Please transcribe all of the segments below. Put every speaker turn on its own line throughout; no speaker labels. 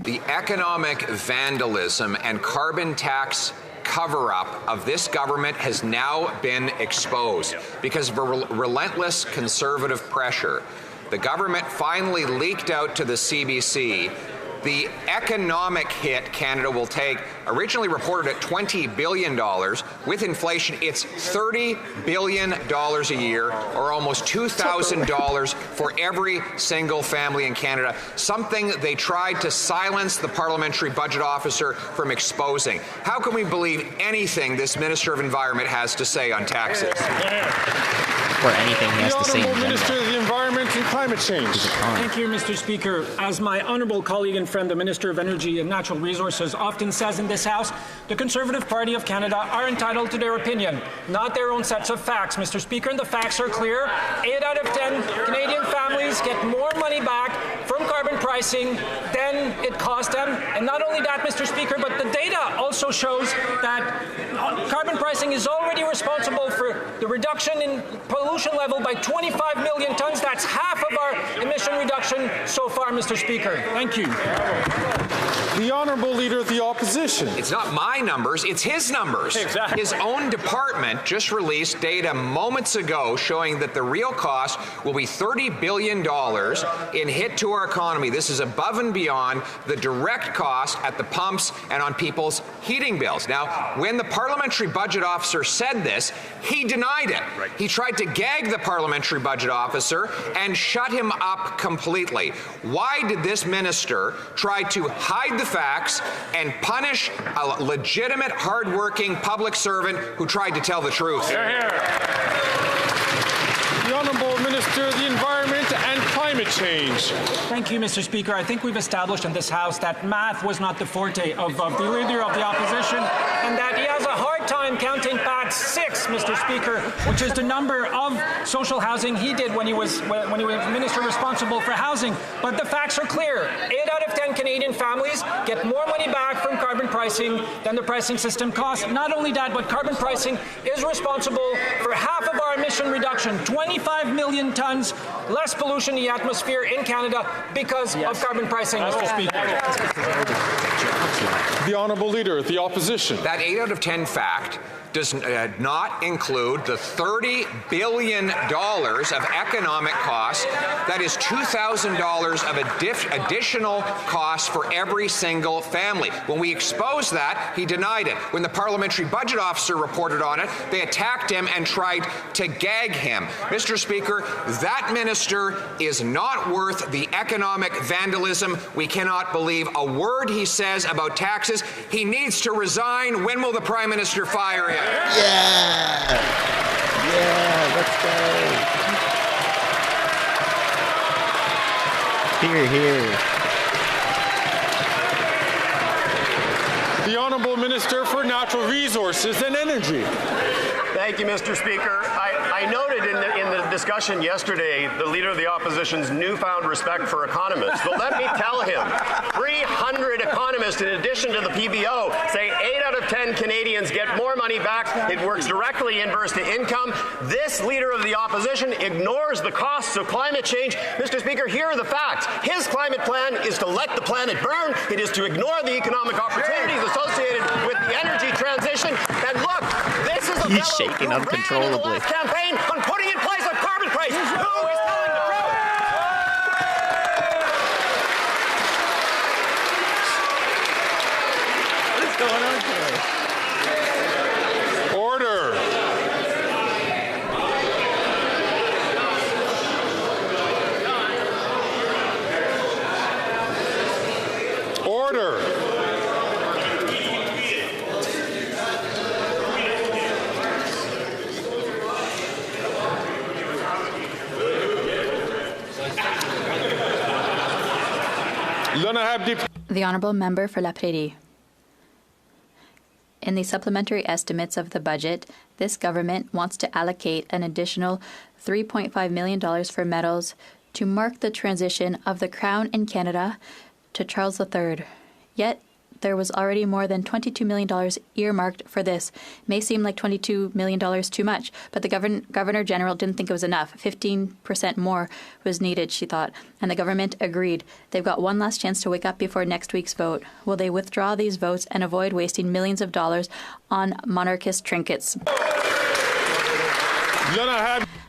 The economic vandalism and carbon tax cover-up of this government has now been exposed because of relentless conservative pressure. The government finally leaked out to the CBC the economic hit Canada will take, originally reported at $20 billion. With inflation, it's $30 billion a year, or almost $2,000 for every single family in Canada, something they tried to silence the parliamentary budget officer from exposing. How can we believe anything this Minister of Environment has to say on taxes?
Or anything he has to say in general.
Minister of the Environment and Climate Change.
Thank you, Mr. Speaker. As my honourable colleague and friend, the Minister of Energy and Natural Resources, often says in this House, the Conservative Party of Canada are entitled to their opinion, not their own sets of facts, Mr. Speaker, and the facts are clear. 8 out of 10 Canadian families get more money back from carbon pricing than it cost them. And not only that, Mr. Speaker, but the data also shows that carbon pricing is already responsible for the reduction in pollution level by 25 million tons. That's half of our emission reduction so far, Mr. Speaker. Thank you.
The Honourable Leader of the Opposition.
It's not my numbers, it's his numbers.
Exactly.
His own department just released data moments ago showing that the real cost will be $30 billion in hit to our economy. This is above and beyond the direct cost at the pumps and on people's heating bills. Now, when the parliamentary budget officer said this, he denied it. Right. He tried to gag the parliamentary budget officer and shut him up completely. Why did this minister try to hide the facts and punish a legitimate, hard-working public servant who tried to tell the truth?
Hear, hear. The Honourable Minister of the Environment and Climate Change.
Thank you, Mr. Speaker. I think we've established in this House that math was not the forte of the Leader of the Opposition, and that he has a hard time counting past 6, Mr. Speaker, which is the number of social housing he did when he was Minister responsible for housing. But the facts are clear. 8 out of 10 Canadian families get more money back from carbon pricing than the pricing system costs. Not only that, but carbon pricing is responsible for half of our emission reduction, 25 million tons less pollution in the atmosphere in Canada because of carbon pricing, Mr. Speaker.
The Honourable Leader of the Opposition.
That 8 out of 10 fact does not include the $30 billion of economic costs. That is $2,000 of additional costs for every single family. When we exposed that, he denied it. When the parliamentary budget officer reported on it, they attacked him and tried to gag him. Mr. Speaker, that minister is not worth the economic vandalism. We cannot believe a word he says about taxes. He needs to resign. When will the Prime Minister fire him?
Yeah! Yeah, let's go. Hear, hear.
The Honourable Minister for Natural Resources and Energy.
Thank you, Mr. Speaker. I noted in the discussion yesterday the Leader of the Opposition's newfound respect for economists. But let me tell him, 300 economists in addition to the PBO say 8 out of 10 Canadians get more money back. It works directly inverse to income. This Leader of the Opposition ignores the costs of climate change. Mr. Speaker, here are the facts. His climate plan is to let the planet burn. It is to ignore the economic opportunities associated with the energy transition. And look, this is a
He's shaking uncontrollably.
Campaign on putting in place a carbon price. Who is telling the truth?
What is going on here?
Order. Order.
The Honourable Member for La Prairie. In the supplementary estimates of the budget, this government wants to allocate an additional $3.5 million for medals to mark the transition of the Crown in Canada to Charles III. Yet, there was already more than $22 million earmarked for this. It may seem like $22 million too much, but the Governor General didn't think it was enough. 15% more was needed, she thought, and the government agreed. They've got one last chance to wake up before next week's vote. Will they withdraw these votes and avoid wasting millions of dollars on monarchist trinkets?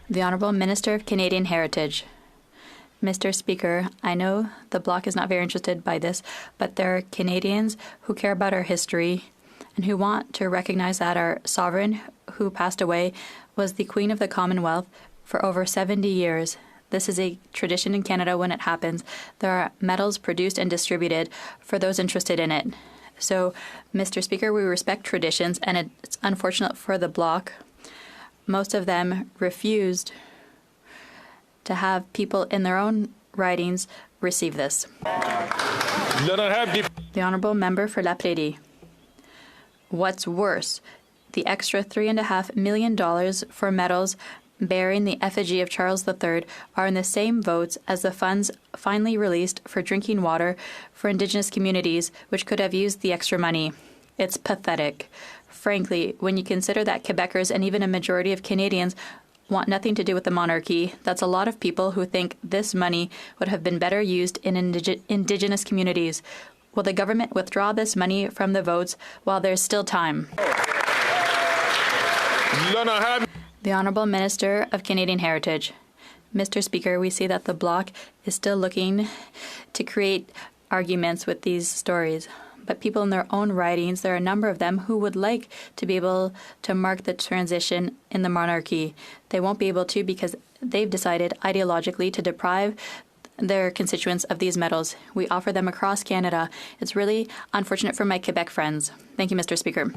The Honourable Minister of Canadian Heritage. Mr. Speaker, I know the Bloc is not very interested by this, but there are Canadians who care about our history and who want to recognize that our sovereign, who passed away, was the Queen of the Commonwealth for over 70 years. This is a tradition in Canada when it happens. There are medals produced and distributed for those interested in it. So, Mr. Speaker, we respect traditions, and it's unfortunate for the Bloc. Most of them refused to have people in their own ridings receive this. The Honourable Member for La Prairie. What's worse, the extra $3.5 million for medals bearing the effigy of Charles III are in the same votes as the funds finally released for drinking water for Indigenous communities, which could have used the extra money. It's pathetic. Frankly, when you consider that Quebecers and even a majority of Canadians want nothing to do with the monarchy, that's a lot of people who think this money would have been better used in Indigenous communities. Will the government withdraw this money from the votes while there's still time? The Honourable Minister of Canadian Heritage. Mr. Speaker, we see that the Bloc is still looking to create arguments with these stories. But people in their own ridings, there are a number of them who would like to be able to mark the transition in the monarchy. They won't be able to because they've decided ideologically to deprive their constituents of these medals. We offer them across Canada. It's really unfortunate for my Quebec friends. Thank you, Mr. Speaker.